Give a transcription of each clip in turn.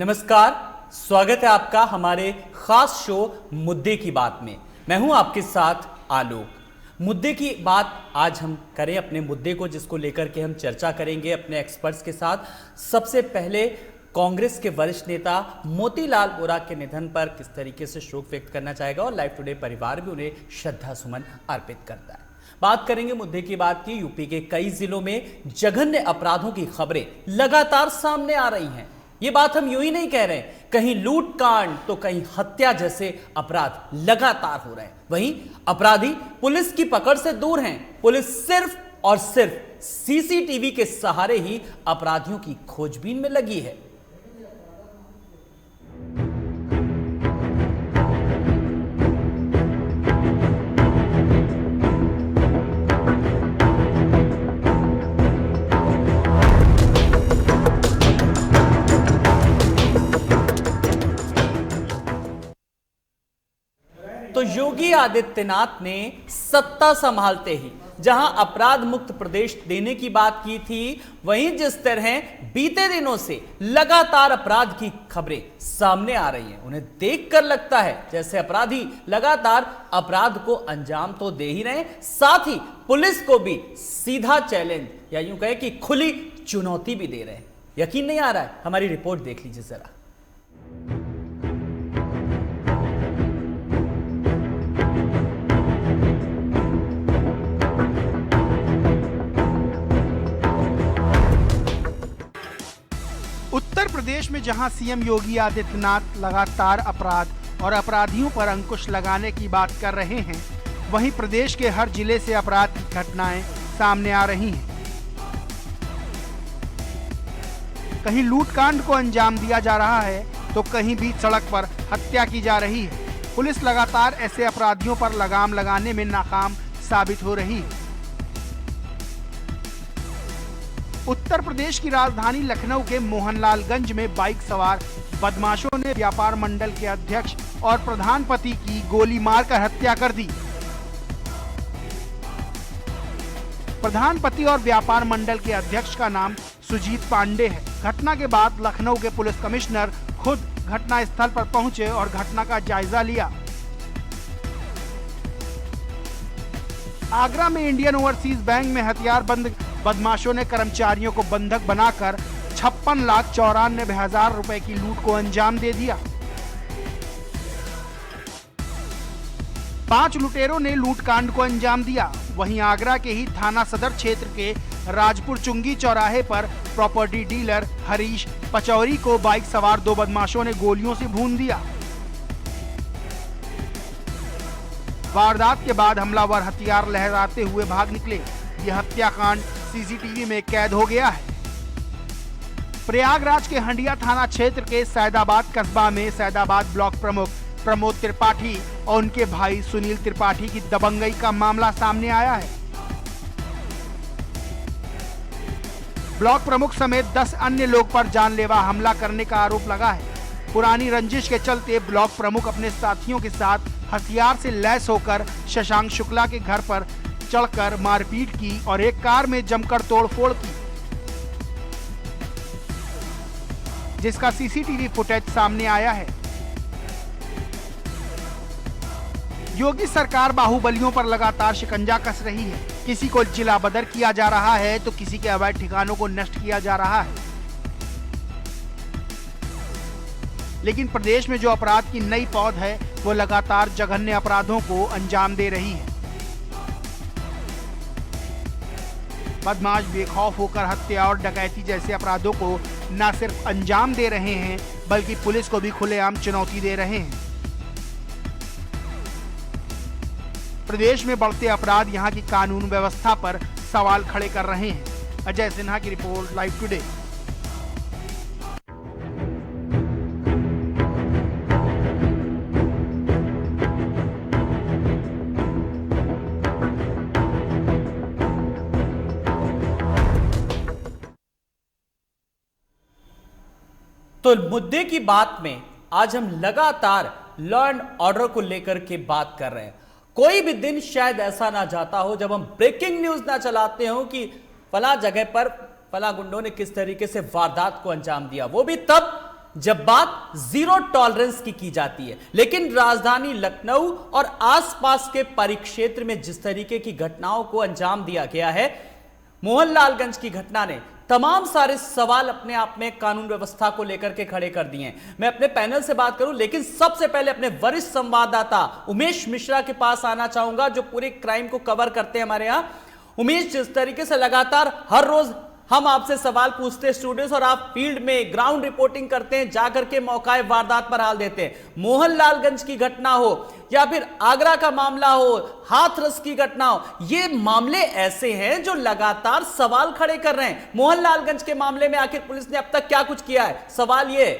नमस्कार, स्वागत है आपका हमारे खास शो मुद्दे की बात में। मैं हूं आपके साथ आलोक। मुद्दे की बात आज हम करें अपने मुद्दे को, जिसको लेकर के हम चर्चा करेंगे अपने एक्सपर्ट्स के साथ। सबसे पहले कांग्रेस के वरिष्ठ नेता मोतीलाल वोरा के निधन पर किस तरीके से शोक व्यक्त करना चाहेगा और लाइव टुडे परिवार भी उन्हें श्रद्धा सुमन अर्पित करता है। बात करेंगे मुद्दे की बात की। यूपी के कई जिलों में जघन्य अपराधों की खबरें लगातार सामने आ रही हैं। ये बात हम यूं ही नहीं कह रहे हैं, कहीं लूटकांड तो कहीं हत्या जैसे अपराध लगातार हो रहे हैं। वहीं अपराधी पुलिस की पकड़ से दूर हैं। पुलिस सिर्फ और सिर्फ सीसीटीवी के सहारे ही अपराधियों की खोजबीन में लगी है। तो योगी आदित्यनाथ ने सत्ता संभालते ही जहां अपराध मुक्त प्रदेश देने की बात की थी, वहीं जिस तरह बीते दिनों से लगातार अपराध की खबरें सामने आ रही हैं, उन्हें देखकर लगता है जैसे अपराधी लगातार अपराध को अंजाम तो दे ही रहे हैं, साथ ही पुलिस को भी सीधा चैलेंज या यूं कहे कि खुली चुनौती भी दे रहे हैं। यकीन नहीं आ रहा है? हमारी रिपोर्ट देख लीजिए जरा। उत्तर प्रदेश में जहां सीएम योगी आदित्यनाथ लगातार अपराध और अपराधियों पर अंकुश लगाने की बात कर रहे हैं, वहीं प्रदेश के हर जिले से अपराध की घटनाएं सामने आ रही हैं। कहीं लूटकांड को अंजाम दिया जा रहा है तो कहीं बीच सड़क पर हत्या की जा रही है। पुलिस लगातार ऐसे अपराधियों पर लगाम लगाने में नाकाम साबित हो रही है। उत्तर प्रदेश की राजधानी लखनऊ के मोहनलालगंज में बाइक सवार बदमाशों ने व्यापार मंडल के अध्यक्ष और प्रधानपति की गोली मारकर हत्या कर दी। प्रधानपति और व्यापार मंडल के अध्यक्ष का नाम सुजीत पांडे है। घटना के बाद लखनऊ के पुलिस कमिश्नर खुद घटना स्थल पर पहुंचे और घटना का जायजा लिया। आगरा में इंडियन ओवरसीज बैंक में हथियारबंद बदमाशों ने कर्मचारियों को बंधक बनाकर 56,94,000 रुपए की लूट को अंजाम दे दिया। 5 लुटेरों ने लूटकांड को अंजाम दिया। वहीं आगरा के ही थाना सदर क्षेत्र के राजपुर चुंगी चौराहे पर प्रॉपर्टी डीलर हरीश पचौरी को बाइक सवार 2 बदमाशों ने गोलियों से भून दिया। वारदात के बाद हमलावर हथियार लहराते हुए भाग निकले। यह हत्याकांड सीसीटीवी में कैद हो गया है। प्रयागराज के हंडिया थाना क्षेत्र के सैदाबाद कस्बा में सैदाबाद ब्लॉक प्रमुख प्रमोद त्रिपाठी और उनके भाई सुनील त्रिपाठी की दबंगई का मामला सामने आया है। ब्लॉक प्रमुख समेत 10 अन्य लोग पर जानलेवा हमला करने का आरोप लगा है। पुरानी रंजिश के चलते ब्लॉक प्रमुख अपने साथियों के साथ हथियार से लैस होकर शशांक शुक्ला के घर पर चढ़कर मारपीट की और एक कार में जमकर तोड़फोड़ की, जिसका सीसीटीवी फुटेज सामने आया है। योगी सरकार बाहुबलियों पर लगातार शिकंजा कस रही है। किसी को जिला बदर किया जा रहा है तो किसी के अवैध ठिकानों को नष्ट किया जा रहा है। लेकिन प्रदेश में जो अपराध की नई पौध है वो लगातार जघन्य अपराधों को अंजाम दे रही है। बदमाश बेखौफ होकर हत्या और डकैती जैसे अपराधों को न सिर्फ अंजाम दे रहे हैं बल्कि पुलिस को भी खुलेआम चुनौती दे रहे हैं। प्रदेश में बढ़ते अपराध यहां की कानून व्यवस्था पर सवाल खड़े कर रहे हैं। अजय सिन्हा की रिपोर्ट, लाइव टुडे। तो मुद्दे की बात में आज हम लगातार लॉ एंड ऑर्डर को लेकर के बात कर रहे हैं। कोई भी दिन शायद ऐसा ना जाता हो जब हम ब्रेकिंग न्यूज ना चलाते हो कि फला जगह पर फला गुंडों ने किस तरीके से वारदात को अंजाम दिया, वो भी तब जब बात जीरो टॉलरेंस की जाती है। लेकिन राजधानी लखनऊ और आसपास के परिक्षेत्र में जिस तरीके की घटनाओं को अंजाम दिया गया है, मोहनलालगंज की घटना ने तमाम सारे सवाल अपने आप में कानून व्यवस्था को लेकर के खड़े कर दिए हैं। मैं अपने पैनल से बात करूं, लेकिन सबसे पहले अपने वरिष्ठ संवाददाता उमेश मिश्रा के पास आना चाहूंगा, जो पूरे क्राइम को कवर करते हैं हमारे यहां। उमेश, जिस तरीके से लगातार हर रोज हम आपसे सवाल पूछते हैं स्टूडियो से और आप फील्ड में ग्राउंड रिपोर्टिंग करते हैं, जाकर के मौका वारदात पर हाल देते हैं, मोहनलालगंज की घटना हो या फिर आगरा का मामला हो, हाथरस की घटना हो, ये मामले ऐसे हैं जो लगातार सवाल खड़े कर रहे हैं। मोहनलालगंज के मामले में आखिर पुलिस ने अब तक क्या कुछ किया है? सवाल ये।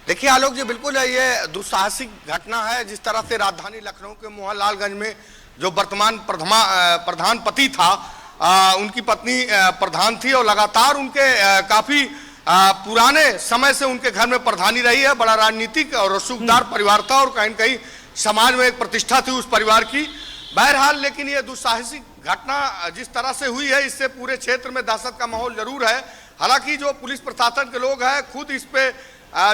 देखिए आलोक जी, बिल्कुल ये दुस्साहसिक घटना है। जिस तरह से राजधानी लखनऊ के मोहनलालगंज में जो वर्तमान प्रधान पति था, उनकी पत्नी प्रधान थी और लगातार उनके काफी पुराने समय से उनके घर में प्रधानी रही है। बड़ा राजनीतिक और रसूखदार परिवार था और कहीं न कहीं समाज में एक प्रतिष्ठा थी उस परिवार की। बहरहाल, लेकिन ये दुस्साहसिक घटना जिस तरह से हुई है, इससे पूरे क्षेत्र में दहशत का माहौल जरूर है। हालांकि जो पुलिस प्रशासन के लोग हैं, खुद इस पे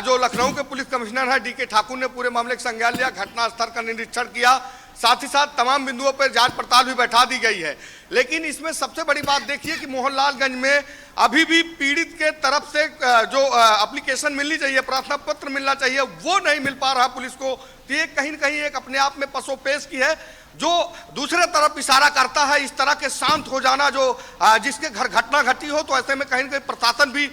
जो लखनऊ के पुलिस कमिश्नर है डीके ठाकुर ने पूरे मामले का संज्ञान लिया, घटना स्थल का निरीक्षण किया, साथ ही साथ तमाम बिंदुओं पर जांच पड़ताल भी बैठा दी गई है। लेकिन इसमें सबसे बड़ी बात देखिए कि मोहनलालगंज में अभी भी पीड़ित के तरफ से जो एप्लीकेशन मिलनी चाहिए, प्रार्थना पत्र मिलना चाहिए, वो नहीं मिल पा रहा पुलिस को। तो ये कहीं न कहीं एक अपने आप में पसोपेश की है, जो दूसरे तरफ इशारा करता है इस तरह के शांत हो जाना, जो जिसके घर घटना घटी हो। तो ऐसे में कहीं न कहीं प्रशासन भी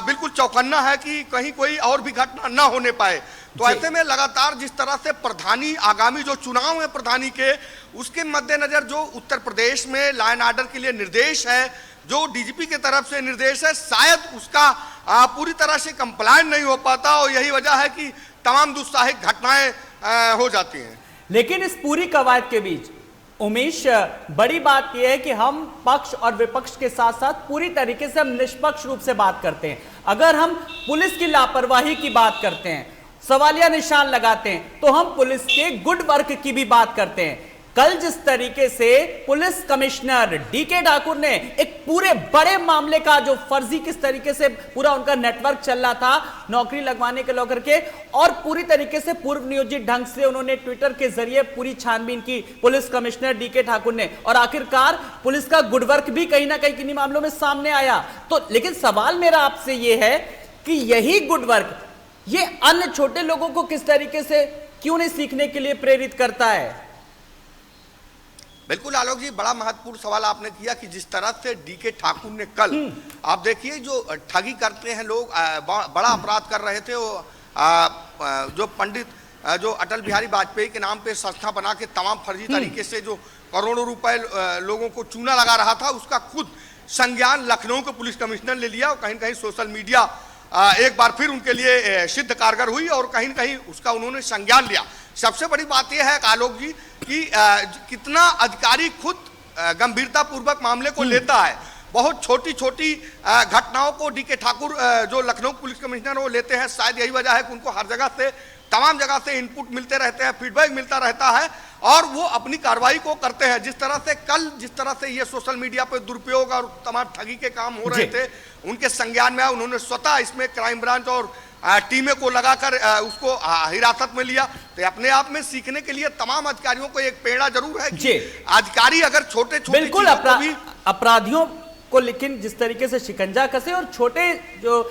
बिल्कुल चौकन्ना है कि कहीं कोई और भी घटना ना होने पाए। तो ऐसे में लगातार जिस तरह से प्रधानी, आगामी जो चुनाव है प्रधानी के, उसके मद्देनजर जो उत्तर प्रदेश में लॉ एंड ऑर्डर के लिए निर्देश है, जो डीजीपी के तरफ से निर्देश है, शायद उसका पूरी तरह से कंप्लायंट नहीं हो पाता और यही वजह है कि तमाम दुस्साहसिक घटनाएं हो जाती हैं। लेकिन इस पूरी कवायद के बीच उमेश, बड़ी बात यह है कि हम पक्ष और विपक्ष के साथ साथ पूरी तरीके से हम निष्पक्ष रूप से बात करते हैं। अगर हम पुलिस की लापरवाही की बात करते हैं, सवालिया निशान लगाते हैं, तो हम पुलिस के गुड वर्क की भी बात करते हैं। कल जिस तरीके से पुलिस कमिश्नर डीके ठाकुर ने एक पूरे बड़े मामले का, जो फर्जी किस तरीके से पूरा उनका नेटवर्क चल रहा था नौकरी लगवाने के लेकर के, और पूरी तरीके से पूर्व नियोजित ढंग से उन्होंने ट्विटर के जरिए पूरी छानबीन की पुलिस कमिश्नर डीके ठाकुर ने, और आखिरकार पुलिस का गुड वर्क भी कहीं ना कहीं किन्हीं मामलों में सामने आया। तो लेकिन सवाल मेरा आपसे यह है कि यही गुड वर्क ये अन्य छोटे लोगों को किस तरीके से क्यों नहीं सीखने के लिए प्रेरित करता है? बिल्कुल आलोक जी, बड़ा महत्वपूर्ण सवाल आपने किया कि जिस तरह से डीके ठाकुर ने कल, आप देखिए जो ठगी करते हैं लोग, बड़ा अपराध कर रहे थे, वो जो पंडित जो अटल बिहारी वाजपेयी के नाम पे संस्था बना के तमाम फर्जी तरीके से जो करोड़ों रुपए लोगों को चूना लगा रहा था, उसका खुद संज्ञान लखनऊ के पुलिस कमिश्नर ने लिया और कहीं कहीं सोशल मीडिया एक बार फिर उनके लिए सिद्ध कारगर हुई और कहीं न कहीं उसका उन्होंने संज्ञान लिया। सबसे बड़ी बात यह है आलोक जी कि कितना अधिकारी खुद गंभीरता पूर्वक मामले को लेता है। बहुत छोटी छोटी घटनाओं को डीके ठाकुर जो लखनऊ पुलिस कमिश्नर वो लेते हैं। शायद यही वजह है कि उनको हर जगह से, तमाम जगह से इनपुट मिलते रहते हैं, फीडबैक मिलता रहता है और वो अपनी कार्रवाई को करते हैं। जिस तरह से कल जिस तरह से ये सोशल मीडिया पर दुरुपयोग और तमाम ठगी के काम हो रहे थे, उनके संज्ञान में उन्होंने स्वतः इसमें क्राइम ब्रांच और टीमें को लगाकर उसको हिरासत में लिया। तो अपने आप में सीखने के लिए तमाम अधिकारियों को एक प्रेरणा जरूर है कि अधिकारी अगर छोटे छोटे बिल्कुल अपराधियों को, लेकिन जिस तरीके से शिकंजा कसे और छोटे जो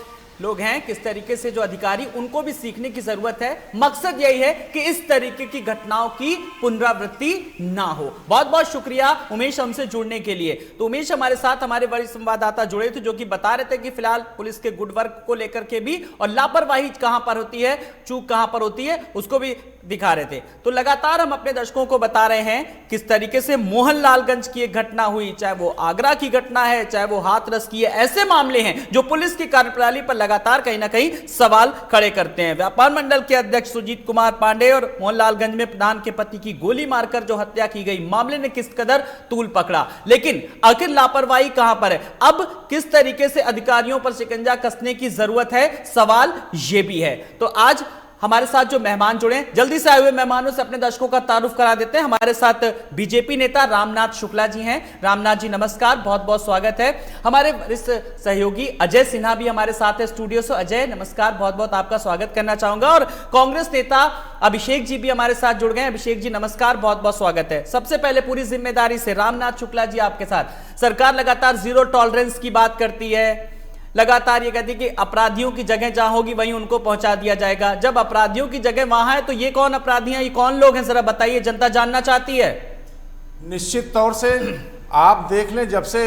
लोग हैं किस तरीके से जो अधिकारी, उनको भी सीखने की जरूरत है। मकसद यही है कि इस तरीके की घटनाओं की पुनरावृत्ति ना हो। बहुत बहुत शुक्रिया उमेश हमसे जुड़ने के लिए। तो उमेश हमारे साथ हमारे वरिष्ठ संवाददाता जुड़े थे, जो कि बता रहे थे कि फिलहाल पुलिस के गुड वर्क को लेकर के भी और लापरवाही कहां पर होती है, चूक कहां पर होती है, उसको भी दिखा रहे थे। तो लगातार हम अपने दर्शकों को बता रहे हैं किस तरीके से मोहनलालगंज की एक घटना हुई, चाहे वो आगरा की घटना है, चाहे वो हाथरस की है, ऐसे मामले हैं जो पुलिस की कार्यप्रणाली पर लगातार कहीं ना कहीं सवाल खड़े करते हैं। व्यापार मंडल के अध्यक्ष सुजीत कुमार पांडे और मोहनलालगंज में प्रधान के पति की गोली मारकर जो हत्या की गई, मामले ने किस कदर तूल पकड़ा, लेकिन आखिर लापरवाही कहां पर है, अब किस तरीके से अधिकारियों पर शिकंजा कसने की जरूरत है, सवाल यह भी है। तो आज हमारे साथ जो मेहमान जुड़े हैं, जल्दी से आए हुए मेहमानों से अपने दर्शकों का तारुफ करा देते हैं। हमारे साथ बीजेपी नेता रामनाथ शुक्ला जी हैं। रामनाथ जी नमस्कार, बहुत बहुत स्वागत है। हमारे वरिष्ठ सहयोगी अजय सिन्हा भी हमारे साथ है स्टूडियो से। अजय नमस्कार, बहुत बहुत आपका स्वागत करना चाहूंगा। और कांग्रेस नेता अभिषेक जी भी हमारे साथ जुड़ गए हैं। अभिषेक जी नमस्कार, बहुत बहुत स्वागत है। सबसे पहले पूरी जिम्मेदारी से रामनाथ शुक्ला जी आपके साथ। सरकार लगातार जीरो टॉलरेंस की बात करती है, लगातार ये कहती है कि अपराधियों की जगह जहां होगी वहीं उनको पहुंचा दिया जाएगा। जब अपराधियों की जगह वहां है तो ये कौन अपराधी हैं, ये कौन लोग हैं, जरा बताइए, जनता जानना चाहती है। निश्चित तौर से आप देख लें, जब से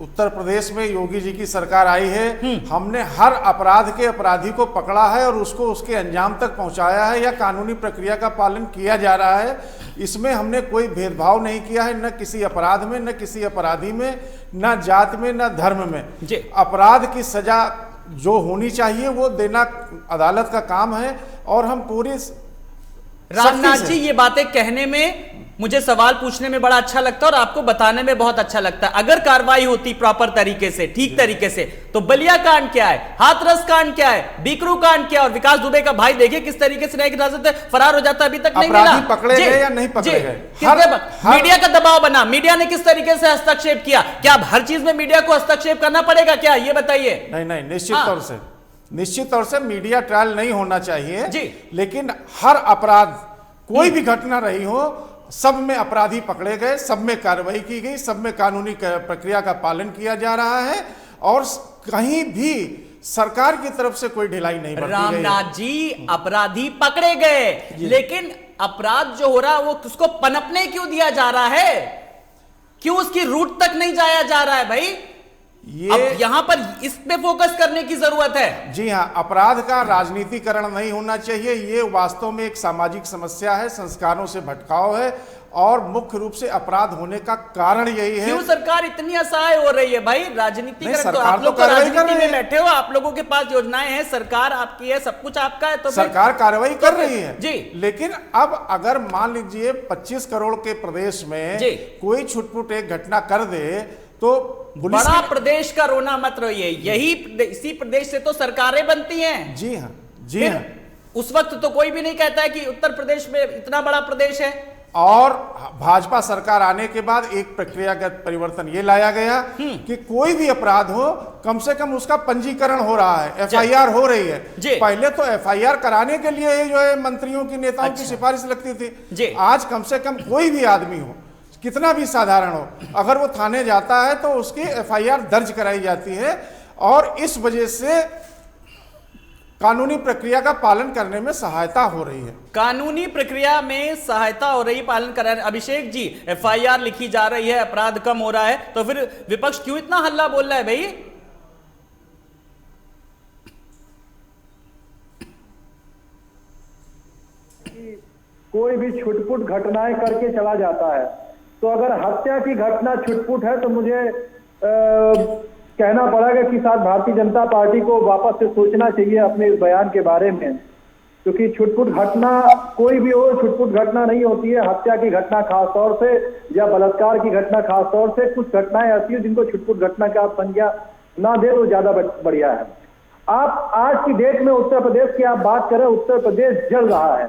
उत्तर प्रदेश में योगी जी की सरकार आई है, हमने हर अपराध के अपराधी को पकड़ा है और उसको उसके अंजाम तक पहुंचाया है या कानूनी प्रक्रिया का पालन किया जा रहा है। इसमें हमने कोई भेदभाव नहीं किया है, न किसी अपराध में, न किसी अपराधी में, न जात में, न धर्म में। अपराध की सजा जो होनी चाहिए वो देना अदालत का काम है। और हम पूरी रामनाथ जी ये बातें कहने में, मुझे सवाल पूछने में बड़ा अच्छा लगता है और आपको बताने में बहुत अच्छा लगता है। अगर कार्रवाई होती प्रॉपर तरीके से, ठीक तरीके से, तो बलिया कांड क्या है, हाथरस कांड क्या है, बीकरू कांड क्या है, और विकास दुबे का भाई देखिए किस तरीके से न्यायिक हिरासत में फरार हो जाता, अभी तक नहीं मिला। अपराधी पकड़े गए या नहीं पकड़े गए, मीडिया का दबाव बना, मीडिया ने किस तरीके से हस्तक्षेप किया, क्या अब हर चीज में मीडिया को हस्तक्षेप करना पड़ेगा क्या, ये बताइए। नहीं, निश्चित तौर से मीडिया ट्रायल नहीं होना चाहिए जी। लेकिन हर अपराध, कोई भी घटना रही हो, सब में अपराधी पकड़े गए, सब में कार्रवाई की गई, सब में कानूनी प्रक्रिया का पालन किया जा रहा है और कहीं भी सरकार की तरफ से कोई ढिलाई नहीं बरती गई। रामनाथ जी अपराधी पकड़े गए, लेकिन अपराध जो हो रहा है वो उसको पनपने क्यों दिया जा रहा है, क्यों उसकी रूट तक नहीं जाया जा रहा है भाई? अब यहां पर इस पे फोकस करने की जरूरत है। जी हाँ, अपराध का राजनीतिकरण नहीं होना चाहिए। ये वास्तव में एक सामाजिक समस्या है, संस्कारों से भटकाव है और मुख्य रूप से अपराध होने का कारण यही है। क्यों सरकार इतनी असहाय हो रही है भाई? राजनीतिकरण तो आप लोग राजनीति में बैठे हो, आप लोगों के पास योजनाएं हैं, सरकार आपकी है, सब कुछ आपका है, तो सरकार कार्रवाई कर रही है जी। लेकिन अब अगर मान लीजिए 25 करोड़ के प्रदेश में कोई छुटपुट एक घटना कर दे तो बड़ा प्रदेश का रोना मत रोइए, यही इसी प्रदेश से तो सरकारें बनती हैं। जी हाँ, जी हाँ। उस वक्त तो कोई भी नहीं कहता है कि उत्तर प्रदेश में इतना बड़ा प्रदेश है। और भाजपा सरकार आने के बाद एक प्रक्रियागत परिवर्तन ये लाया गया कि कोई भी अपराध हो कम से कम उसका पंजीकरण हो रहा है, एफआईआर हो रही है। पहले तो एफआईआर कराने के लिए जो है मंत्रियों की, नेताओं की सिफारिश लगती थी। आज कम से कम कोई भी आदमी हो, कितना भी साधारण हो, अगर वो थाने जाता है तो उसकी एफआईआर दर्ज कराई जाती है और इस वजह से कानूनी प्रक्रिया का पालन करने में सहायता हो रही है। कानूनी प्रक्रिया में सहायता हो रही, पालन कर रहे हैं। अभिषेक जी, एफआईआर लिखी जा रही है, अपराध कम हो रहा है, तो फिर विपक्ष क्यों इतना हल्ला बोल रहा है भाई? कोई भी छुटपुट घटनाएं करके चला जाता है, तो अगर हत्या की घटना छुटपुट है तो मुझे कहना पड़ेगा कि शायद भारतीय जनता पार्टी को वापस से सोचना चाहिए अपने इस बयान के बारे में, क्योंकि छुटपुट घटना कोई भी हो, छुटपुट घटना नहीं होती है। हत्या की घटना खास तौर से या बलात्कार की घटना खास तौर से, कुछ घटनाएं ऐसी हो जिनको छुटपुट घटना का आप संज्ञा ना दे तो ज्यादा बढ़िया है। आप आज की डेट में उत्तर प्रदेश की आप बात करें, उत्तर प्रदेश जल रहा है,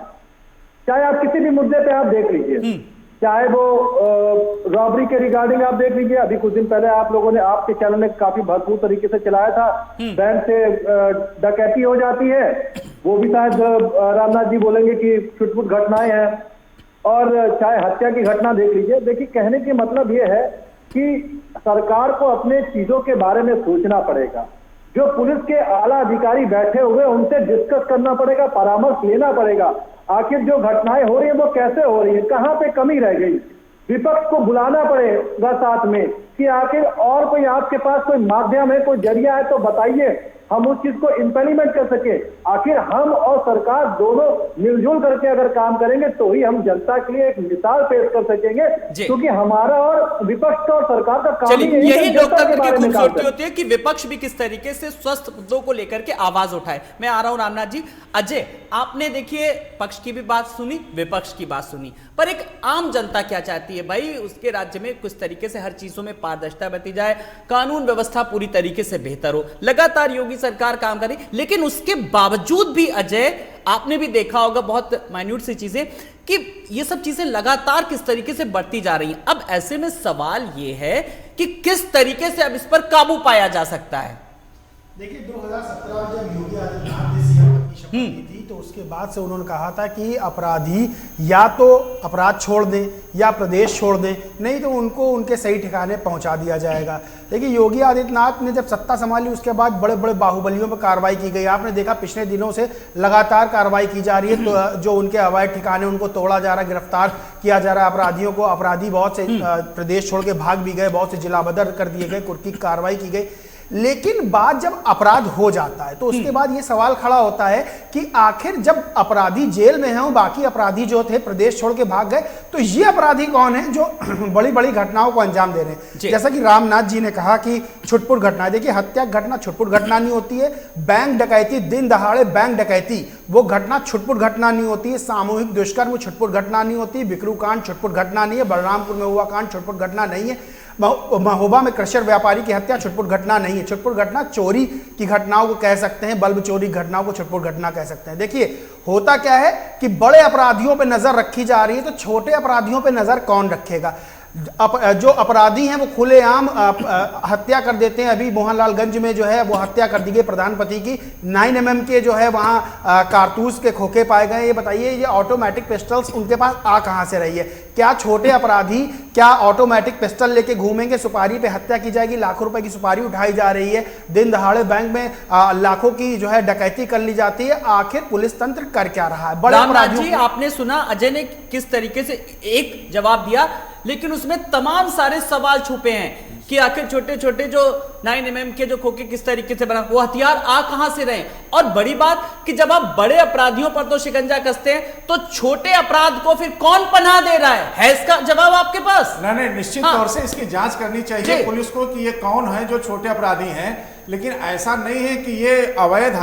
चाहे आप किसी भी मुद्दे पे आप देख लीजिए, चाहे वो रॉबरी के रिगार्डिंग आप देख लीजिए। अभी कुछ दिन पहले आप लोगों ने, आपके चैनल ने काफी भरपूर तरीके से चलाया था, बैंक से डकैती हो जाती है, वो भी शायद रामनाथ जी बोलेंगे कि छुटपुट घटनाएं हैं। और चाहे हत्या की घटना देख लीजिए। देखिए, कहने की मतलब ये है कि सरकार को अपने चीजों के बारे में सोचना पड़ेगा। जो पुलिस के आला अधिकारी बैठे हुए उनसे डिस्कस करना पड़ेगा, परामर्श लेना पड़ेगा। आखिर जो घटनाएं हो रही है वो कैसे हो रही है, कहां पे कमी रह गई। विपक्ष को बुलाना पड़ेगा साथ में कि आखिर और कोई आपके पास कोई माध्यम है, कोई जरिया है तो बताइए, हम उस चीज को इंप्लीमेंट कर सके। आखिर हम और सरकार दोनों मिलजुल करके अगर काम करेंगे तो ही हम जनता के लिए एक मिसाल पेश कर सकेंगे, क्योंकि हमारा और विपक्ष और सरकार का काम यही लोकतंत्र की खूबसूरती होती है कि विपक्ष भी किस तरीके से स्वस्थ मुद्दों को लेकर के आवाज उठाए। मैं आ रहा हूं रामनाथ जी। अजय, आपने देखिए पक्ष की भी बात सुनी, विपक्ष की बात सुनी, पर एक आम जनता क्या चाहती है भाई? उसके राज्य में किस तरीके से हर चीजों में पारदर्शिता बरती जाए, कानून व्यवस्था पूरी तरीके से बेहतर हो। लगातार योगी सरकार काम कर रही, लेकिन उसके बावजूद भी अजय आपने भी देखा होगा बहुत माइन्यूट सी चीजें कि ये सब चीजें लगातार किस तरीके से बढ़ती जा रही हैं। अब ऐसे में सवाल ये है कि किस तरीके से अब इस पर काबू पाया जा सकता है। देखिए 2017 में जब योगी आदित्यनाथ ने सीएम पद की शपथ ली थी तो उसके बाद से उन्होंने कहा था कि अपराधी या तो अपराध छोड़ दें या प्रदेश छोड़ दें, नहीं तो उनको उनके सही ठिकाने पहुंचा दिया जाएगा। देखिए योगी आदित्यनाथ ने जब सत्ता संभाली उसके बाद बड़े बड़े बाहुबलियों पर कार्रवाई की गई। आपने देखा पिछले दिनों से लगातार कार्रवाई की जा रही है, तो जो उनके अवैध ठिकाने उनको तोड़ा जा रहा है, गिरफ्तार किया जा रहा है अपराधियों को। अपराधी बहुत से प्रदेश छोड़ के भाग भी गए, बहुत से जिला बदर कर दिए गए, कुर्की कार्रवाई की गई। लेकिन बात जब अपराध हो जाता है तो उसके बाद ये सवाल खड़ा होता है कि आखिर जब अपराधी जेल में हैं, बाकी अपराधी जो थे प्रदेश छोड़ के भाग गए, तो ये अपराधी कौन है जो बड़ी बड़ी घटनाओं को अंजाम दे रहे हैं। जैसा कि रामनाथ जी ने कहा कि छुटपुट घटना, देखिए हत्या घटना छुटपुट घटना नहीं होती है। बैंक डकैती, दिन दहाड़े बैंक डकैती, वो घटना छुटपुट घटना नहीं होती है। सामूहिक दुष्कर्म छुटपुट घटना नहीं होती है। बिकरू कांड छुटपुट घटना नहीं है। बलरामपुर में हुआ कांड छुटपुट घटना नहीं है। महोबा में क्रशर व्यापारी की हत्या छुटपुट घटना नहीं है। छुटपुट घटना चोरी की घटनाओं को कह सकते हैं, बल्ब चोरी घटनाओं को छुटपुट घटना कह सकते हैं। देखिए होता क्या है कि बड़े अपराधियों पे नजर रखी जा रही है, तो छोटे अपराधियों पे नजर कौन रखेगा। जो अपराधी हैं वो खुलेआम हत्या कर देते हैं। अभी मोहनलालगंज में जो है वो हत्या कर दी गई प्रधानपति की। 9mm के जो है वहाँ कारतूस के खोखे पाए गए। ये बताइए ये ऑटोमेटिक पिस्टल्स उनके पास आ कहाँ से रही है। क्या छोटे अपराधी क्या ऑटोमेटिक पिस्टल लेके घूमेंगे? सुपारी पे हत्या की जाएगी, लाखों रुपए की सुपारी उठाई जा रही है, दिन दहाड़े बैंक में लाखों की जो है डकैती कर ली जाती है। आखिर पुलिस तंत्र कर क्या रहा है? बड़े अपराधियों जी आपने सुना अजय ने किस तरीके से एक जवाब दिया, लेकिन उसमें तमाम सारे सवाल छुपे हैं कि आखिर छोटे छोटे जो 9mm के जो खोखे किस तरीके से बना, वो हथियार आ कहां से रहे। और बड़ी बात कि जब आप बड़े अपराधियों पर तो शिकंजा कसते हैं तो छोटे अपराध को फिर कौन पनाह दे रहा है इसका जवाब आपके पास? नहीं, निश्चित तौर से इसकी जांच करनी चाहिए पुलिस को कि ये कौन है जो छोटे अपराधी हैं। लेकिन ऐसा नहीं है कि ये अवैध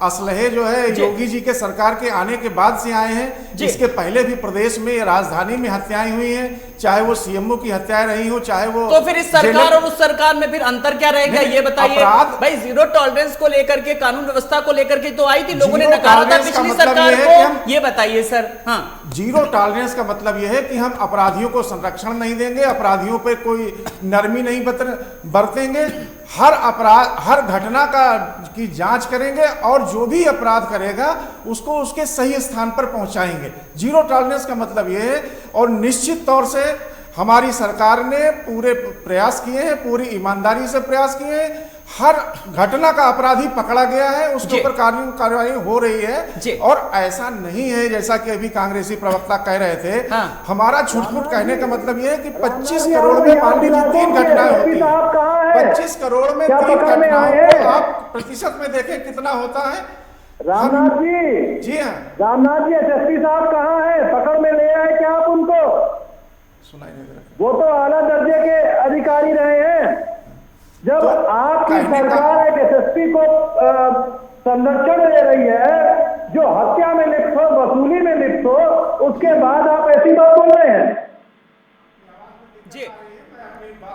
असलहे जो है योगी जी के सरकार के आने के बाद से आए हैं। इसके पहले भी प्रदेश में राजधानी में हत्याएं हुई हैं, चाहे वो सीएमओ की हत्याएं रही हो, चाहे वो। तो फिर इस सरकार और उस सरकार में फिर अंतर क्या रहेगा ये बताइए भाई। जीरो टॉलरेंस को लेकर के, कानून व्यवस्था को लेकर के तो आई थी, लोगों ने नकारा था पिछली सरकार को। ये बताइए सर। हाँ, जीरो टॉलरेंस का मतलब यह है कि हम अपराधियों को संरक्षण नहीं देंगे, अपराधियों पर कोई नरमी नहीं बरतेंगे, हर अपराध हर घटना की जांच करेंगे और जो भी अपराध करेगा उसको उसके सही स्थान पर पहुंचाएंगे। जीरो टॉलरेंस का मतलब यह है। और निश्चित तौर से हमारी सरकार ने पूरे प्रयास किए हैं, पूरी ईमानदारी से प्रयास किए हैं। हर घटना का अपराधी पकड़ा गया है, उसके ऊपर कानूनी कार्रवाई हो रही है। और ऐसा नहीं है जैसा कि अभी कांग्रेसी प्रवक्ता कह रहे थे। हमारा छुटपुट कहने का मतलब यह है कि 25 करोड़ में मान लीजिए 3 घटनाएं होती हैं। 25 करोड़ में 3 घटनाओं को आप प्रतिशत में देखें कितना होता है। रामनाथ जी हाँ, रामनाथ जी एसएसपी साहब कहाँ है? पकड़ में ले आए क्या आप उनको? सुनाई नहीं दे रहा। वो तो आला दर्जे के अधिकारी रहे हैं। जब तो आपकी सरकार एक एसएसपी को संरक्षण दे रही है जो हत्या में लिप्त हो, वसूली में लिप्त हो, उसके बाद आप ऐसी बात बोल रहे हैं। जी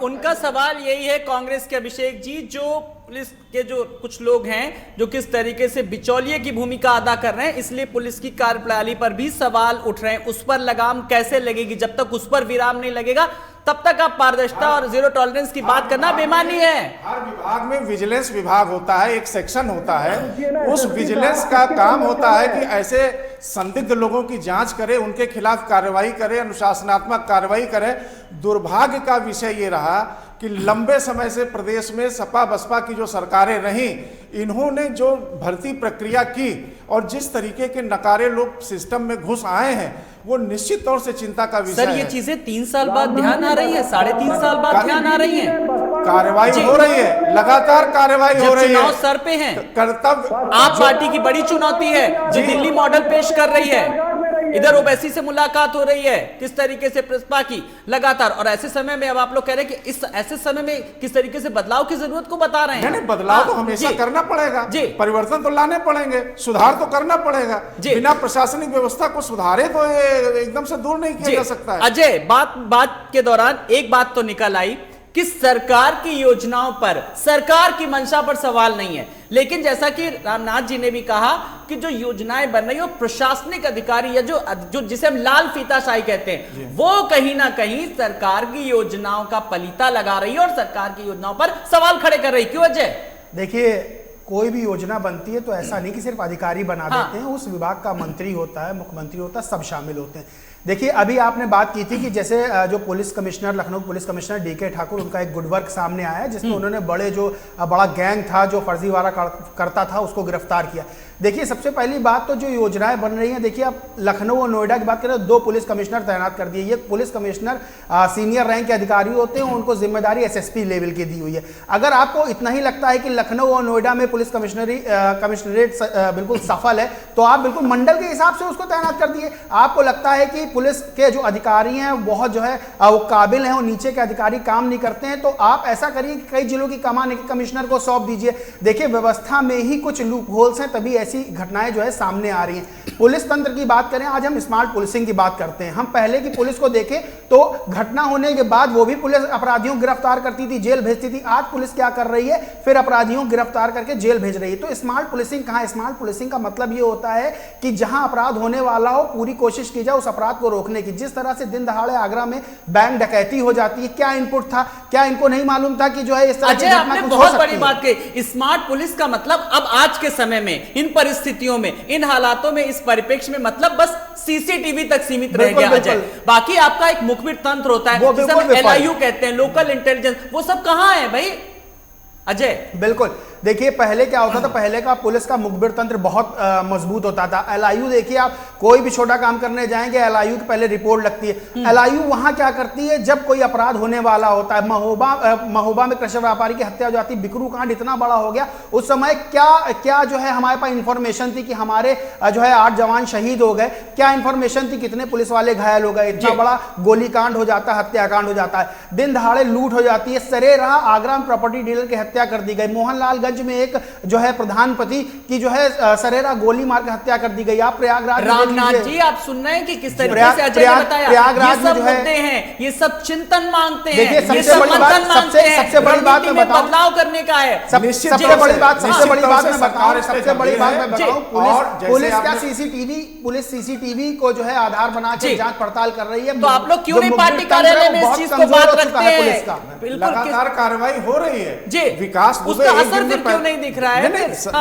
उनका सवाल यही है कांग्रेस के अभिषेक जी, जो पुलिस के जो कुछ लोग हैं जो किस तरीके से बिचौलिए की भूमिका अदा कर रहे हैं, इसलिए पुलिस की कार्यप्रणाली पर भी सवाल उठ रहे हैं। उस पर लगाम कैसे लगेगी? जब तक उस पर विराम नहीं लगेगा तब तक आप पारदर्शिता और जीरो टॉलरेंस की बात करना बेमानी है। हर विभाग में विजिलेंस विभाग होता है, एक सेक्शन होता है। उस विजिलेंस का काम होता है कि ऐसे संदिग्ध लोगों की जांच करे, उनके खिलाफ कार्रवाई करे, अनुशासनात्मक कार्रवाई करे। दुर्भाग्य का विषय ये रहा कि लंबे समय से प्रदेश में सपा बसपा की जो सरकारें रहीं, इन्होंने जो भर्ती प्रक्रिया की और जिस तरीके के नकारे लोग सिस्टम में घुस आए हैं, वो निश्चित तौर से चिंता का विषय है। सर ये चीजें 3 साल बाद ध्यान आ रही है, 3.5 साल बाद ध्यान आ रही है। कार्रवाई हो रही है, लगातार कार्रवाई हो रही है। चुनाव सर पे है, कर्तव्य आप पार्टी की बड़ी चुनौती है जो दिल्ली मॉडल पेश कर रही है। इधर ओवैसी से मुलाकात हो रही है, किस तरीके से प्रस्पा की लगातार। और ऐसे समय में अब आप लोग कह रहे हैं कि इस ऐसे समय में किस तरीके से बदलाव की जरूरत को बता रहे हैं। नहीं, बदलाव तो हमेशा करना पड़ेगा, परिवर्तन तो लाने पड़ेंगे, सुधार तो करना पड़ेगा। बिना प्रशासनिक व्यवस्था को सुधारे तो ये एकदम से दूर नहीं किया जा सकता है। अजय बात के दौरान एक बात तो निकल आई कि सरकार की योजनाओं पर, सरकार की मंशा पर सवाल नहीं है, लेकिन जैसा कि रामनाथ जी ने भी कहा कि जो योजनाएं बन रही है प्रशासनिक अधिकारी या जो जिसे हम लाल फीताशाही कहते हैं, वो कहीं ना कहीं सरकार की योजनाओं का पलीता लगा रही है और सरकार की योजनाओं पर सवाल खड़े कर रही। क्यों अजय? देखिए, कोई भी योजना बनती है तो ऐसा नहीं कि सिर्फ अधिकारी बना देते हैं, उस विभाग का मंत्री होता है, मुख्यमंत्री होता है, सब शामिल होते हैं। देखिए, अभी आपने बात की थी कि जैसे जो police commissioner, Lucknow police commissioner DK Thakur, उनका एक गुड वर्क सामने आया है जिसमें उन्होंने बड़ा गैंग था जो फर्जीवाड़ा करता था, उसको गिरफ्तार किया। देखिए, सबसे पहली बात तो जो योजनाएं बन रही हैं, देखिए आप लखनऊ और नोएडा की बात करें तो 2 पुलिस कमिश्नर तैनात कर दिए। ये पुलिस कमिश्नर सीनियर रैंक के अधिकारी होते हैं, उनको जिम्मेदारी एसएसपी लेवल की दी हुई है। अगर आपको इतना ही लगता है कि लखनऊ और नोएडा में पुलिस कमिश्नरेट बिल्कुल सफल है, तो आप बिल्कुल मंडल के हिसाब से उसको तैनात कर दिए। आपको लगता है कि पुलिस के जो अधिकारी हैं बहुत जो है वो काबिल हैं और नीचे के अधिकारी काम नहीं करते हैं, तो आप ऐसा करिए कि कई जिलों की कमान कमिश्नर को सौंप दीजिए। देखिए, व्यवस्था में ही कुछ लूप होल्स हैं, तभी ऐसी घटनाएं जो है सामने आ रही हैं। पुलिस तंत्र की बात करें, आज हम स्मार्ट पुलिसिंग की बात करते हैं। हम पहले की पुलिस को देखें तो घटना होने के बाद वो भी पुलिस अपराधियों को गिरफ्तार करती थी, जेल भेजती थी। आज पुलिस क्या कर रही है? फिर अपराधियों को गिरफ्तार करके जेल भेज रही है। तो स्मार्ट पुलिसिंग कहां है? स्मार्ट पुलिसिंग का मतलब ये होता है कि जहां अपराध होने वाला हो, पूरी कोशिश की जाए उस अपराध को रोकने की। जिस तरह से दिन दहाड़े आगरा में बैंक डकैती हो जाती है, क्या इनपुट था? क्या इनको नहीं मालूम था कि जो है इस तरह की घटना कुछ हो सकती है? बहुत बड़ी बात कही। स्मार्ट पुलिस का मतलब अब आज के समय में, इन परिस्थितियों में, इन हालातों में, इस परिप्रेक्ष्य में मतलब बस सीसीटीवी तक सीमित रह गया अजय। बाकी आपका एक मुखबिर तंत्र होता है जिसे हम LIU कहते हैं, लोकल इंटेलिजेंस, वो सब कहां है भाई अजय? बिल्कुल। देखिए, पहले क्या होता था? पहले का पुलिस का मुखबिर तंत्र बहुत मजबूत होता था। LIU देखिए, आप कोई भी छोटा काम करने जाएंगे, LIU की पहले रिपोर्ट लगती है। LIU वहां क्या करती है? जब कोई अपराध होने वाला होता है, महोबा में कृषि व्यापारी की हत्या हो जाती, बिकरू कांड इतना बड़ा हो गया, उस समय क्या जो है हमारे पास इंफॉर्मेशन थी कि हमारे जो है 8 जवान शहीद हो गए। क्या इंफॉर्मेशन थी? कितने पुलिस वाले घायल हो गए? इतना बड़ा गोलीकांड हो जाता है, हत्याकांड हो जाता है, दिन दहाड़े लूट हो जाती है। सरेराह आगरा में प्रॉपर्टी डीलर की हत्या कर दी गई। मोहनलाल में एक जो है प्रधानपति की जो है सरेरा गोली मार कर हत्या कर दी गई। आप प्रयागराज, रामनाथ जी, आप सुन रहे हैं कि किस तरीके से अजय ने बताया, प्रयागराज में जो है ये सब चिंतन मांगते हैं, ये सबसे बड़ी बात मैं बताऊं, बदलाव करने का है। सबसे बड़ी बात मैं बताऊं, पुलिस क्या पुलिस सीसीटीवी को जो है आधार बना के जांच पड़ताल कर रही है। तो आप लोग क्यों नहीं पार्टी कार्यालय में इस चीज को बात रखते हैं? लगातार कार्रवाई हो रही है जी, विकास उसका असर फिर क्यों नहीं दिख रहा है?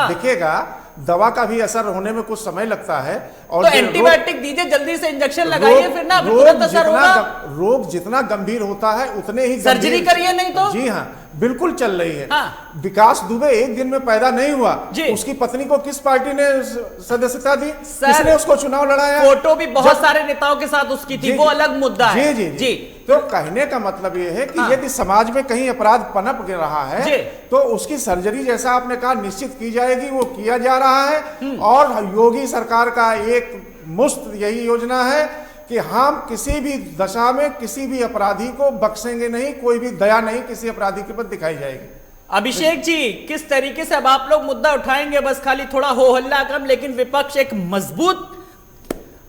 देखिएगा, दवा का भी असर होने में कुछ समय लगता है। और तो एंटीबायोटिक दीजिए, जल्दी से इंजेक्शन लगाइए, फिर ना तुरंत असर होगा। रोग जितना गंभीर होता है उतने ही सर्जरी करिए, नहीं तो। जी हाँ, बिल्कुल चल रही है। हाँ। विकास दुबे एक दिन में पैदा नहीं हुआ। उसकी पत्नी को किस पार्टी ने सदस्यता दी? किसने उसको चुनाव लड़ाया? फोटो भी बहुत सारे नेताओं के साथ उसकी थी, वो अलग मुद्दा है। जी। तो कहने का मतलब ये है कि यदि समाज में कहीं अपराध पनप रहा है तो उसकी सर्जरी, जैसा आपने कहा, निश्चित की जाएगी, वो किया जा रहा है। और योगी सरकार का एक मुफ्त यही योजना है कि हम किसी भी दशा में किसी भी अपराधी को बख्शेंगे नहीं, कोई भी दया नहीं किसी अपराधी के प्रति दिखाई जाएगी। अभिषेक जी, किस तरीके से अब आप लोग मुद्दा उठाएंगे? बस खाली थोड़ा हो हल्ला कम, लेकिन विपक्ष एक मजबूत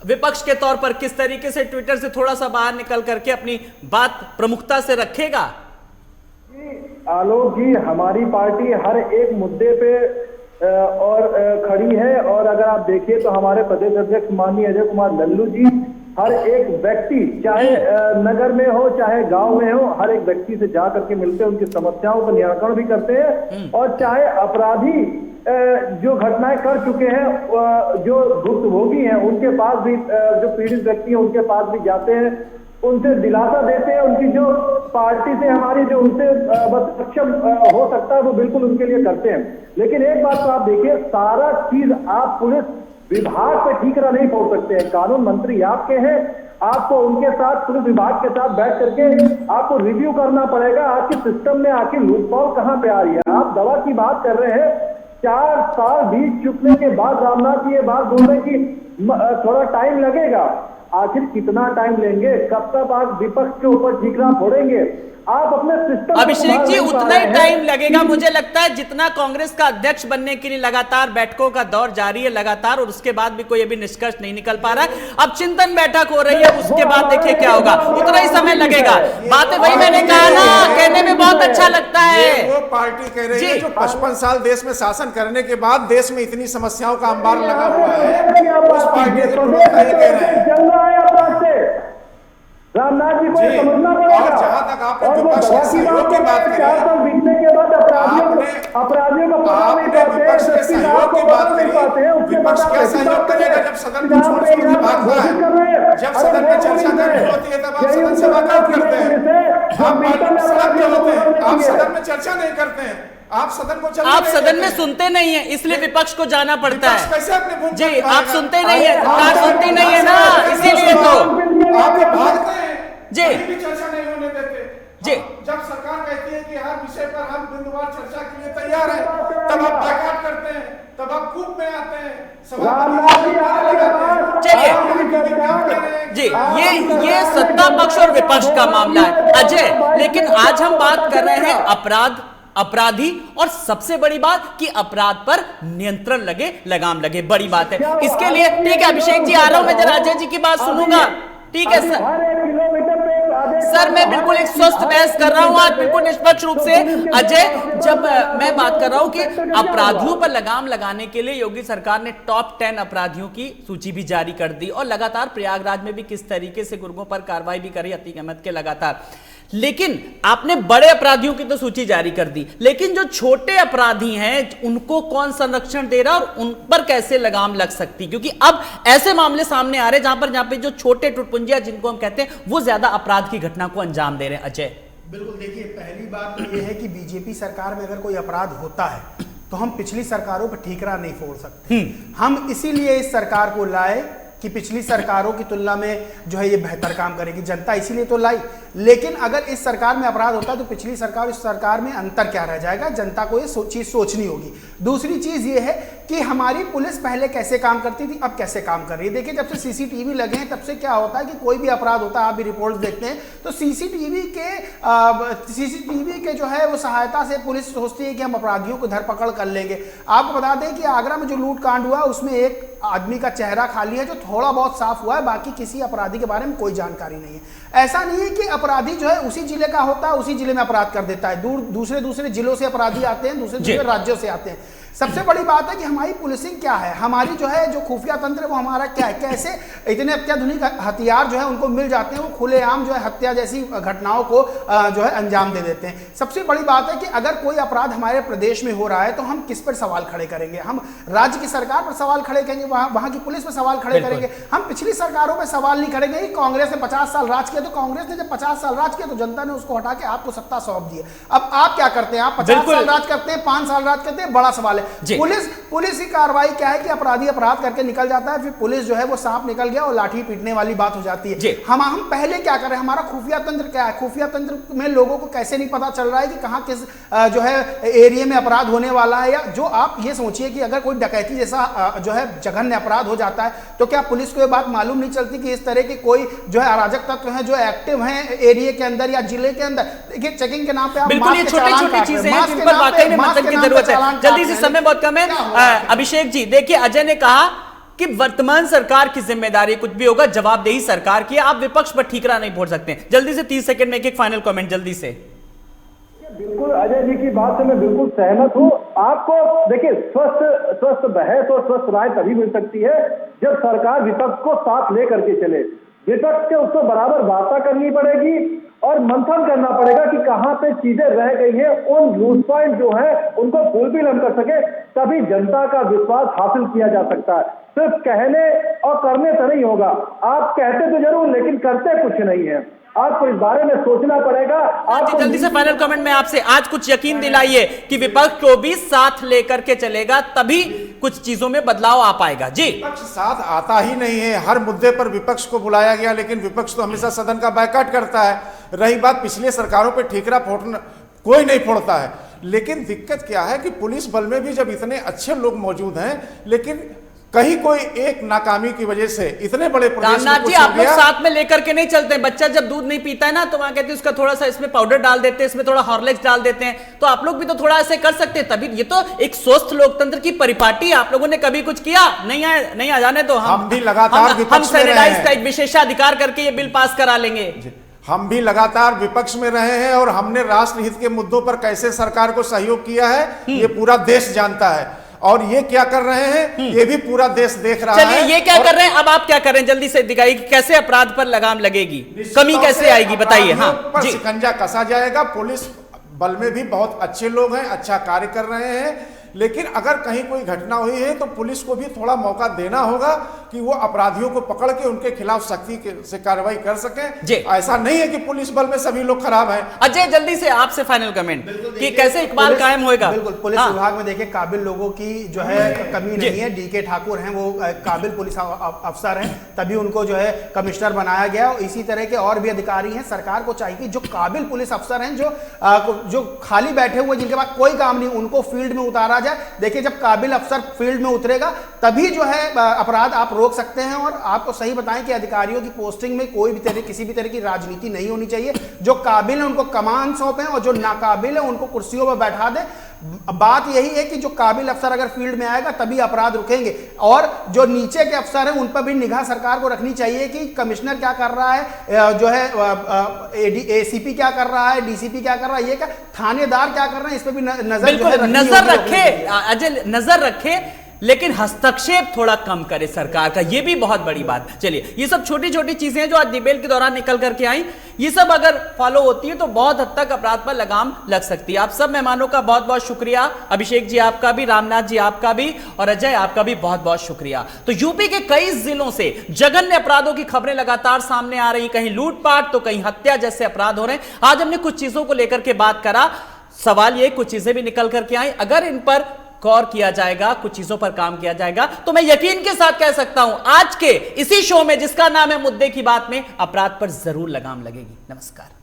विपक्ष के तौर पर किस तरीके से ट्विटर से थोड़ा सा बाहर निकल करके अपनी बात प्रमुखता से रखेगा? आलोक जी, हमारी पार्टी हर एक मुद्दे पे और खड़ी है। और अगर आप देखिए तो हमारे प्रदेश अध्यक्ष माननीय अजय कुमार लल्लू जी हर एक व्यक्ति, चाहे नगर में हो चाहे गांव में हो, हर एक व्यक्ति से जा करके मिलते हैं, उनकी समस्याओं का निराकरण भी करते हैं। और चाहे अपराधी जो घटनाएं कर चुके हैं, जो भुक्तभोगी हैं, उनके पास भी, जो पीड़ित व्यक्ति हैं उनके पास भी जाते हैं, उनसे दिलासा देते हैं। उनकी जो पार्टी से हमारी जो उनसे सक्षम हो सकता है वो बिल्कुल उनके लिए करते हैं। लेकिन एक बात तो आप देखिए, सारा चीज आप पुलिस विभाग पे ठीक तरह नहीं पहुंच सकते हैं। कानून मंत्री आपके हैं, आपको उनके साथ, पुलिस विभाग के साथ बैठ करके आपको रिव्यू करना पड़ेगा आखिर सिस्टम में आखिर लूटपाल कहां पे आ रही है। आप दवा की बात कर रहे हैं, 4 साल बीत चुकने के बाद रामनाथ जी ये बात बोल रहे कि थोड़ा टाइम लगेगा। आखिर कितना टाइम लेंगे? कब तक आप विपक्ष के ऊपर ठीकरा फोड़ेंगे? आप अपने सिस्टम अभिषेक जी उतना ही टाइम लगेगा मुझे लगता है जितना कांग्रेस का अध्यक्ष बनने के लिए लगातार बैठकों का दौर जारी है लगातार, और उसके बाद भी कोई अभी निष्कर्ष नहीं निकल पा रहा है। अब चिंतन बैठक हो रही है, उसके बाद देखिए क्या होगा, उतना ही समय लगेगा। बातें वही मैंने कहा ना, कहने में बहुत अच्छा लगता है। वो पार्टी कह रही है जो 55 साल देश में शासन करने के बाद देश में इतनी समस्याओं का अंबार लगा हुआ है, उस पार्टी के लोग कह रहे हैं चल रहा है अपराध से। रामनाथ जी को समझना पड़ेगा। और जहां तक आपने विपक्ष के सहयोग की बात करी, 4 साल बीतने के बाद अपराधियों को पकड़ नहीं पाते, विपक्ष के सहयोग की बात करी, विपक्ष क्या सहयोग करेगा जब सदन को छोड़ छोड़ के भागता है, जब सदन में चर्चा करनी होती है तब आप सदन से वाकआउट करते हैं, आप पार्टी में सदन में होते हैं, आप सदन में चर्चा नहीं करते हैं, आप सदन को आप सदन में सुनते नहीं है, इसलिए विपक्ष को जाना पड़ता है। कैसे अपने भूख जी आप सुनते नहीं है, कार सुनती नहीं है ना, इसीलिए तो आप भागते हैं जी भी चर्चा नहीं होने देते जी। जब सरकार कहती है कि हर विषय पर हम बिंदुवार चर्चा के लिए तैयार हैं, तब आप बायकॉट करते हैं, तब आप कूप में आते हैं, जी। ये सत्ता पक्ष और विपक्ष का मामला है अजय, लेकिन आज हम बात कर रहे हैं अपराधी और सबसे बड़ी बात कि अपराध पर नियंत्रण लगे, लगाम लगे, बड़ी बात है। इसके लिए ठीक है अभिषेक जी, आ रहा हूं मैं जरा अजय जी की बात सुनूंगा। ठीक है सर, मैं बिल्कुल एक स्वस्थ बहस कर रहा हूं आज, बिल्कुल निष्पक्ष रूप से। अजय, जब मैं बात कर रहा हूं कि अपराधियों पर लगाम लगाने के लिए योगी सरकार ने टॉप 10 अपराधियों की सूची भी जारी कर दी, और लगातार प्रयागराज में भी किस तरीके से गुर्गों पर कार्रवाई भी करी अतीक अहमद के लगातार। लेकिन आपने बड़े अपराधियों की तो सूची जारी कर दी, लेकिन जो छोटे अपराधी हैं उनको कौन संरक्षण दे रहा और उन पर कैसे लगाम लग सकती, क्योंकि अब ऐसे मामले सामने आ रहे हैं जहां पे जो छोटे टुटपुंजिया जिनको हम कहते हैं वो ज्यादा अपराध की घटना को अंजाम दे रहे हैं। अजय बिल्कुल, देखिए पहली बात तो ये है कि बीजेपी सरकार में अगर कोई अपराध होता है तो हम पिछली सरकारों पर ठीकरा नहीं फोड़ सकते। हम इसीलिए इस सरकार को लाए कि पिछली सरकारों की तुलना में जो है ये बेहतर काम करेगी, जनता इसीलिए तो लाई। लेकिन अगर इस सरकार में अपराध होता है तो पिछली सरकार इस सरकार में अंतर क्या रह जाएगा, जनता को ये चीज सोचनी होगी। दूसरी चीज ये है कि हमारी पुलिस पहले कैसे काम करती थी, अब कैसे काम कर रही है। देखिए जब से सीसीटीवी लगे हैं तब से क्या होता है कि कोई भी अपराध होता है, आप भी रिपोर्ट देखते हैं तो सीसीटीवी के जो है वो सहायता से पुलिस सोचती है कि हम अपराधियों को धरपकड़ कर लेंगे। आपको बता दें कि आगरा में जो लूट कांड हुआ उसमें एक आदमी का चेहरा खाली है जो थोड़ा बहुत साफ हुआ है, बाकी किसी अपराधी के बारे में कोई जानकारी नहीं है। ऐसा नहीं है कि अपराधी जो है उसी जिले का होता है उसी जिले में अपराध कर देता है, दूसरे जिलों से अपराधी आते हैं, दूसरे राज्यों से आते हैं। सबसे बड़ी बात है कि हमारी पुलिसिंग क्या है, हमारी जो है जो खुफिया तंत्र वो हमारा क्या है, कैसे इतने अत्याधुनिक हथियार जो है उनको मिल जाते हैं, वो खुलेआम जो है हत्या जैसी घटनाओं को जो है अंजाम दे देते हैं। सबसे बड़ी बात है कि अगर कोई अपराध हमारे प्रदेश में हो रहा है तो हम किस पर सवाल खड़े करेंगे, हम राज्य की सरकार पर सवाल खड़े करेंगे, वहां की पुलिस पर सवाल खड़े करेंगे। हम पिछली सरकारों पर सवाल नहीं करेंगे कि कांग्रेस ने 50 साल राज किया, तो कांग्रेस ने जब 50 साल राज किया तो जनता ने उसको हटा के आपको सत्ता सौंप दी है। अब आप क्या करते हैं, आप 50 साल राज करते हैं, 5 साल राज करते हैं, बड़ा सवाल है। पुलिस की कार्रवाई क्या है कि अपराधी अपराध करके निकल जाता है, फिर पुलिस जो है वो सांप निकल गया और लाठी पीटने वाली बात हो जाती है। हम पहले क्या कर रहे हैं, हमारा खुफिया तंत्र क्या है, खुफिया तंत्र में लोगों को कैसे नहीं पता चल रहा है कि कहां किस जो है एरिया में अपराध होने वाला है। या जो आप ये सोचिए कि अगर कोई डकैती जैसा जो है जघन्य अपराध हो जाता है तो क्या पुलिस को ये बात मालूम नहीं चलती कि इस तरह के कोई जो है अराजक तत्व हैं जो एक्टिव हैं एरिया के अंदर या जिले के अंदर। देखिए चेकिंग के नाम पे बिल्कुल ये छोटी-छोटी चीजें हैं जिन पर वाकई में मंथन की जरूरत है। जल्दी से, समय बहुत कम है। अभिषेक जी देखिए, अजय ने कहा कि वर्तमान सरकार की जिम्मेदारी कुछ भी होगा जवाबदेही सरकार की है, आप विपक्ष पर ठीकरा नहीं फोड़ सकते। जल्दी से 30 सेकंड में एक फाइनल कमेंट जल्दी से। बिल्कुल अजय जी की बात से मैं बिल्कुल सहमत हूँ। आपको देखिए स्वस्थ बहस और स्वस्थ राय तभी मिल सकती है जब सरकार विपक्ष को साथ लेकर के चले। विपक्ष के उसको बराबर वार्ता करनी पड़ेगी और मंथन करना पड़ेगा कि कहां पे चीजें रह गई हैं, उन लूज पॉइंट जो है उनको फुलफिल हम कर सके, तभी जनता का विश्वास हासिल किया जा सकता है। सिर्फ कहने और करने से नहीं होगा। आप कहते तो जरूर लेकिन करते कुछ नहीं है। आपको इस बारे में सोचना पड़ेगा। आप जल्दी से फाइनल कमेंट में आपसे आज कुछ यकीन दिलाइए कि विपक्ष को भी साथ लेकर के चलेगा, तभी कुछ चीजों में बदलाव आ पाएगा। जी विपक्ष साथ आता ही नहीं है, हर मुद्दे पर विपक्ष को बुलाया गया लेकिन विपक्ष तो हमेशा सदन का बायकॉट करता है। रही बात पिछले सरकारों पर ठीकरा फोड़ना, कोई नहीं फोड़ता है। लेकिन दिक्कत क्या है कि पुलिस बल में भी जब इतने अच्छे लोग मौजूद हैं लेकिन कहीं कोई एक नाकामी की वजह से इतने बड़े प्रदेश में रामनाथ जी, कुछ हो आप लोग गया। साथ में लेकर के नहीं चलते। बच्चा जब दूध नहीं पीता है ना, तो वहां कहते हैं उसका थोड़ा सा इसमें पाउडर डाल देते हैं, इसमें थोड़ा हॉर्लिक्स डाल देते हैं। तो आप लोग भी तो थोड़ा ऐसे कर सकते हैं, तभी। ये तो एक स्वस्थ लोकतंत्र की परिपाटी है। आप लोगों ने कभी कुछ किया नहीं आ जाने तो हम भी लगातार विपक्ष हम में रहे सैनिटाइज हैं। का एक विशेषाधिकार करके ये बिल पास करा लेंगे। हम भी लगातार विपक्ष में रहे हैं और हमने राष्ट्रहित के मुद्दों पर कैसे सरकार को सहयोग किया है, ये पूरा देश जानता है। और ये क्या कर रहे हैं, ये भी पूरा देश देख रहा है। चलिए, ये क्या कर रहे हैं, अब आप क्या कर रहे हैं, जल्दी से दिखाइए कि कैसे अपराध पर लगाम लगेगी, कमी कैसे आएगी, बताइए। हाँ पर जी, शिकंजा कसा जाएगा। पुलिस बल में भी बहुत अच्छे लोग हैं, अच्छा कार्य कर रहे हैं, लेकिन अगर कहीं कोई घटना हुई है तो पुलिस को भी थोड़ा मौका देना होगा कि वो अपराधियों को पकड़ के उनके खिलाफ सख्ती से कार्रवाई कर सके। ऐसा नहीं है कि पुलिस बल में सभी लोग खराब हैं। अजय, जल्दी से आपसे फाइनल कमेंट कि कैसे इकबाल कायम होएगा। बिल्कुल, पुलिस विभाग में देखिए काबिल लोगों की जो है कमी नहीं है। डीके ठाकुर हैं, वो काबिल पुलिस अफसर हैं, तभी उनको जो है कमिश्नर बनाया गया। इसी तरह के और भी अधिकारी हैं। सरकार को चाहिए कि जो काबिल पुलिस अफसर हैं, जो खाली बैठे हुए, जिनके पास कोई काम नहीं, उनको फील्ड में उतारा जाए। देखिए, जब काबिल अफसर फील्ड में उतरेगा तभी जो है अपराध आप रोक सकते हैं। और आपको सही बताएं कि अधिकारियों की पोस्टिंग में कोई भी किसी भी तरह की राजनीति नहीं होनी चाहिए। जो काबिल है उनको कमान सौंपें और जो नाकाबिल है उनको कुर्सियों पर बैठा दें। बात यही है कि जो काबिल अफसर अगर फील्ड में आएगा तभी अपराध रुकेंगे। और जो नीचे के अफसर हैं उन पर भी निगाह सरकार को रखनी चाहिए कि कमिश्नर क्या कर रहा है, जो है एसीपी क्या कर रहा है, डीसीपी क्या कर रहा है, ये क्या थानेदार क्या कर रहे हैं, इस पर भी नजर रखे। अजय, नजर रखे, लेकिन हस्तक्षेप थोड़ा कम करे सरकार का, ये भी बहुत बड़ी बात। चलिए, ये सब छोटी छोटी चीजें हैं जो आज डिबेट के दौरान निकल करके आई, ये सब अगर फॉलो होती है तो बहुत हद तक अपराध पर लगाम लग सकती है। आप सब मेहमानों का बहुत बहुत शुक्रिया। अभिषेक जी आपका भी, रामनाथ जी आपका भी, और अजय आपका भी बहुत बहुत शुक्रिया। तो यूपी के कई जिलों से जघन्य अपराधों की खबरें लगातार सामने आ रही, कहीं लूटपाट तो कहीं हत्या जैसे अपराध हो रहे हैं। आज हमने कुछ चीजों को लेकर के बात करा। सवाल ये, कुछ चीजें भी निकल करके आई, अगर इन पर गौर किया जाएगा, कुछ चीजों पर काम किया जाएगा, तो मैं यकीन के साथ कह सकता हूं आज के इसी शो में जिसका नाम है मुद्दे की बात में अपराध पर जरूर लगाम लगेगी। नमस्कार।